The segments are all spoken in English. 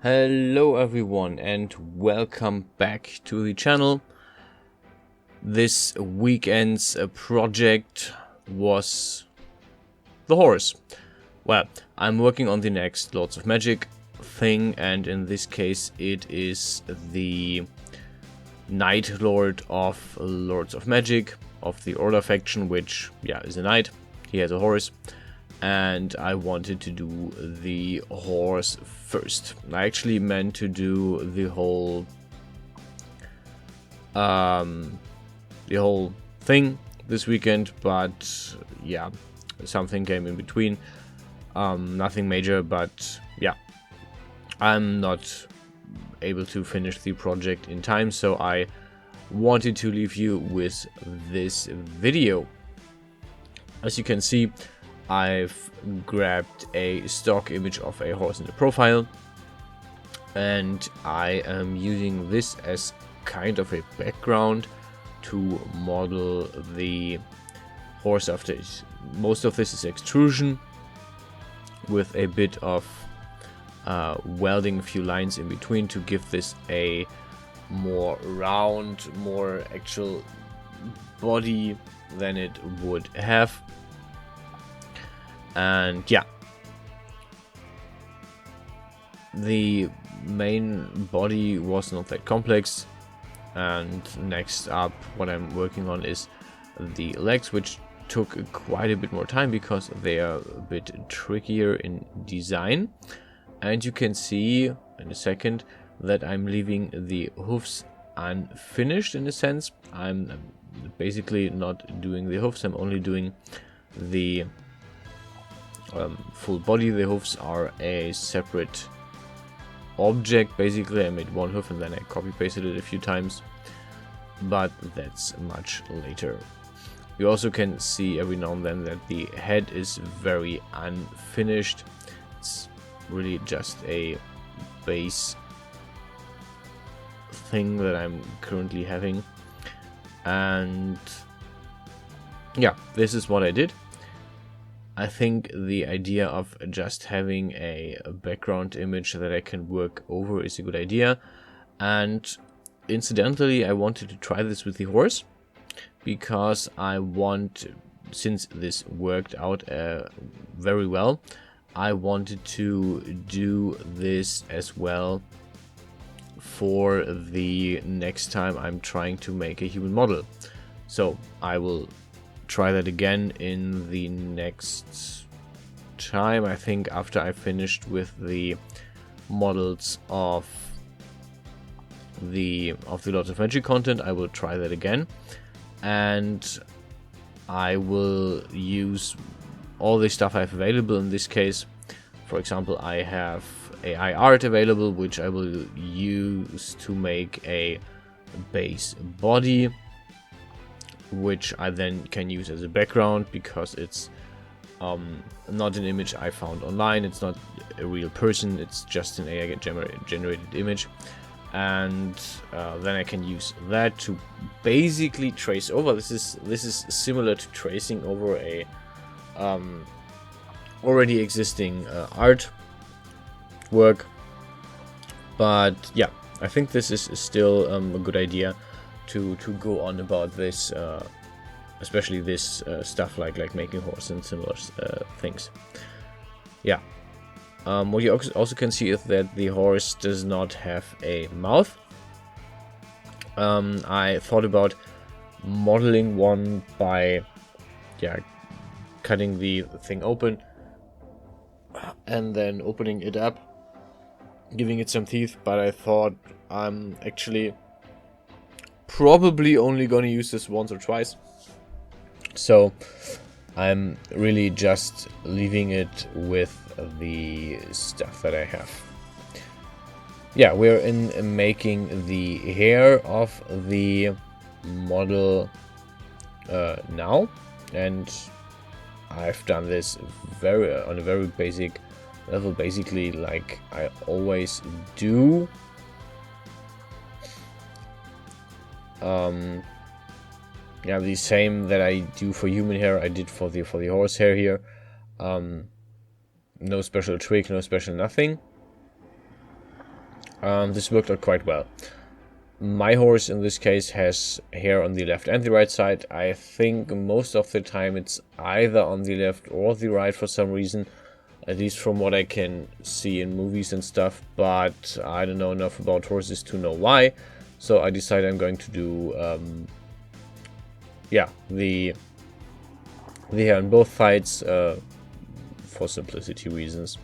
Hello everyone and welcome back to the channel. This weekend's project was the horse. Well, I'm working on the next Lords of Magic thing, and in this case it is the Knight Lord of Lords of Magic of the Order faction, which is a knight. He has a horse. And I wanted to do the horse first. I actually meant to do the whole thing this weekend, but something came in between. Nothing major, but I'm not able to finish the project in time, so I wanted to leave you with this video. As you can see, I've grabbed a stock image of a horse in the profile, and I am using this as kind of a background to model the horse after it. Most of this is extrusion with a bit of welding a few lines in between to give this a more round, more actual body than it would have. And the main body was not that complex. And next up, what I'm working on is the legs, which took quite a bit more time because they are a bit trickier in design. And you can see in a second that I'm leaving the hooves unfinished in a sense. I'm basically not doing the hooves, I'm only doing the full body. The hooves are a separate object. Basically, I made one hoof and then I copy pasted it a few times, but that's much later. You also can see every now and then that the head is very unfinished. It's really just a base thing that I'm currently having, and this is what I did. I think the idea of just having a background image that I can work over is a good idea. And incidentally, I wanted to try this with the horse because I want, since this worked out very well, I wanted to do this as well for the next time I'm trying to make a human model. So I will try that again in the next time. I think after I finished with the models of the Lords of Magic content, I will try that again, and I will use all the stuff I have available. In this case, for example, I have AI art available, which I will use to make a base body, which I then can use as a background because it's not an image I found online. It's not a real person, it's just an AI generated image, and then I can use that to basically trace over. This is similar to tracing over a already existing art work, but I think this is still a good idea to go on about this, especially this stuff like making horse and similar things. What you also can see is that the horse does not have a mouth. I thought about modeling one by cutting the thing open and then opening it up, giving it some teeth, but I thought I'm actually probably only gonna use this once or twice, so I'm really just leaving it with the stuff that I have. We're in making the hair of the model now, and I've done this on a very basic level, basically like I always do. The same that I do for human hair, I did for the horse hair here. No special trick, no special nothing. This worked out quite well. My horse in this case has hair on the left and the right side. I think most of the time it's either on the left or the right for some reason, at least from what I can see in movies and stuff, but I don't know enough about horses to know why. So I decided I'm going to do the hair on both sides for simplicity reasons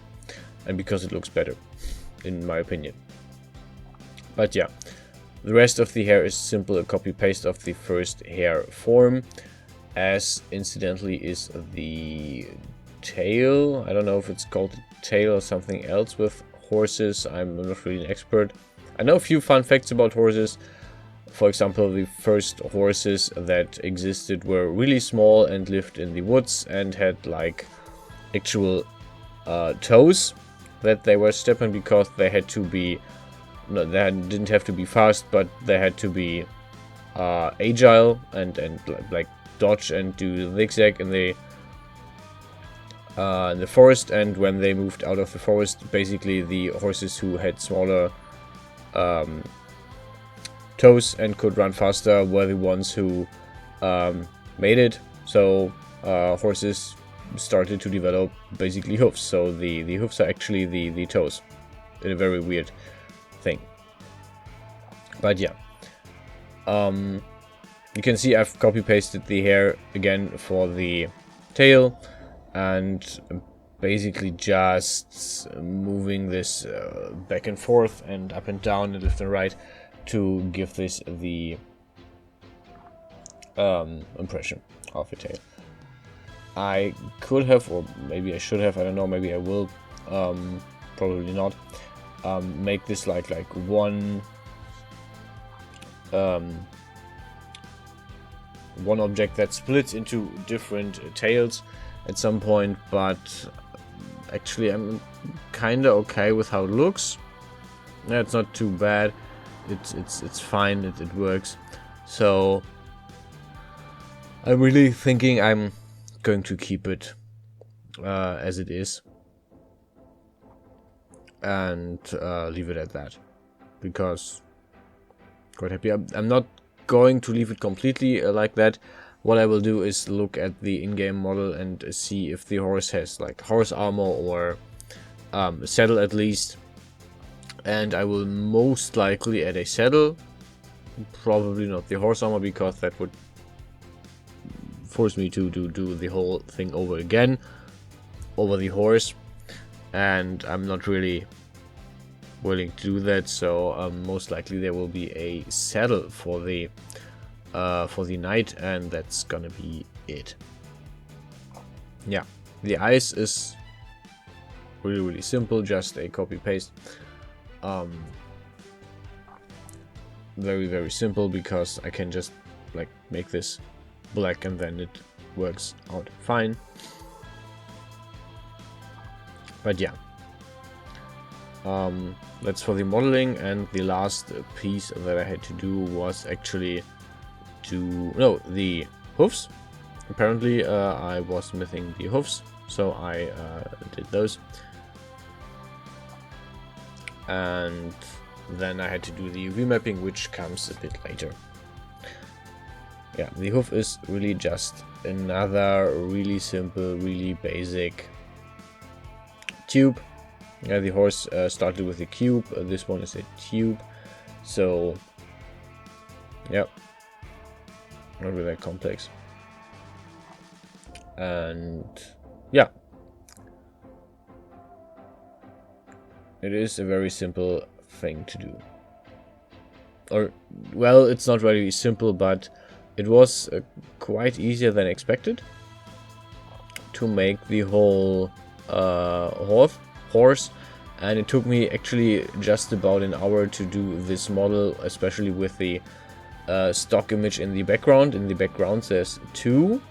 and because it looks better in my opinion. But yeah, the rest of the hair is simple, a copy paste of the first hair form, as incidentally is the tail. I don't know if it's called a tail or something else with horses. I'm not really an expert. I know a few fun facts about horses. For example, the first horses that existed were really small and lived in the woods and had like actual toes that they were stepping because they had to be, no, they didn't have to be fast, but they had to be agile and like dodge and do zigzag in the forest. And when they moved out of the forest, basically the horses who had smaller toes and could run faster were the ones who made it. So horses started to develop basically hooves. So the hooves are actually the toes, in a very weird thing. But yeah, you can see I've copy pasted the hair again for the tail, and basically just moving this back and forth and up and down and left and right to give this the impression of a tail. I could have, or maybe I should have, I don't know, maybe I will, probably not, make this like one object that splits into different tails at some point, but actually I'm kinda okay with how it looks. Yeah, it's not too bad. It's fine. It works. So I'm really thinking I'm going to keep it as it is and leave it at that, because quite happy. I'm not going to leave it completely like that. What I will do is look at the in-game model and see if the horse has like horse armor or a saddle at least, and I will most likely add a saddle, probably not the horse armor, because that would force me to do the whole thing over again over the horse, and I'm not really willing to do that. So most likely there will be a saddle for the knight, and that's gonna be it. Yeah, the eyes is really simple, just a copy paste. Very simple, because I can just like make this black and then it works out fine. But yeah, that's for the modeling. And the last piece that I had to do was actually the hooves. Apparently I was missing the hooves, so I did those, and then I had to do the remapping, which comes a bit later. Yeah, the hoof is really just another really simple, really basic tube. Yeah, the horse started with a cube, this one is a tube, so yeah, not really that complex. And yeah, it is a very simple thing to do. Or, well, it's not really simple, but it was quite easier than expected to make the whole horse, and it took me actually just about an hour to do this model, especially with the stock image in the background. In the background there's two.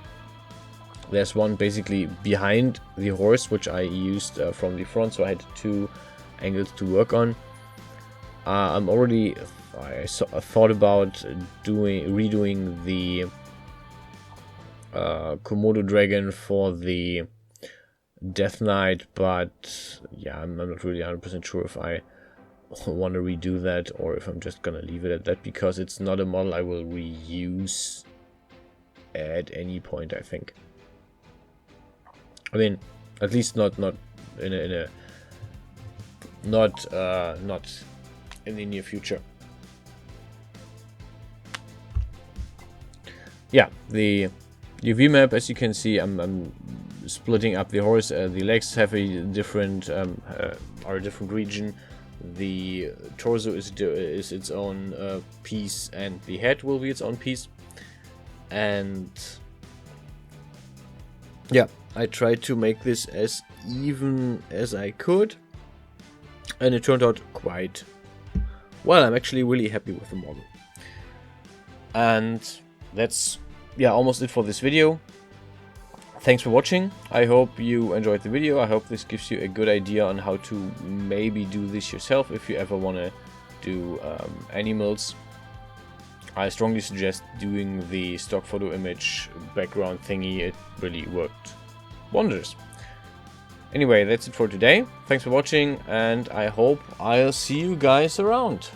There's one basically behind the horse, which I used from the front, so I had two angles to work on. I thought about redoing the Komodo dragon for the Death Knight, but yeah, I'm not really 100% sure if I want to redo that or if I'm just gonna leave it at that, because it's not a model I will reuse at any point, I think. I mean, at least not in a not in the near future. Yeah, the UV map, as you can see, I'm splitting up the horse. The legs have a different are a different region. The torso is its own piece, and the head will be its own piece. And yeah, I tried to make this as even as I could, and it turned out quite well. I'm actually really happy with the model. And that's, yeah, almost it for this video. Thanks for watching. I hope you enjoyed the video. I hope this gives you a good idea on how to maybe do this yourself if you ever want to do animals. I strongly suggest doing the stock photo image background thingy. It really worked wonders. Anyway, that's it for today. Thanks for watching, and I hope I'll see you guys around.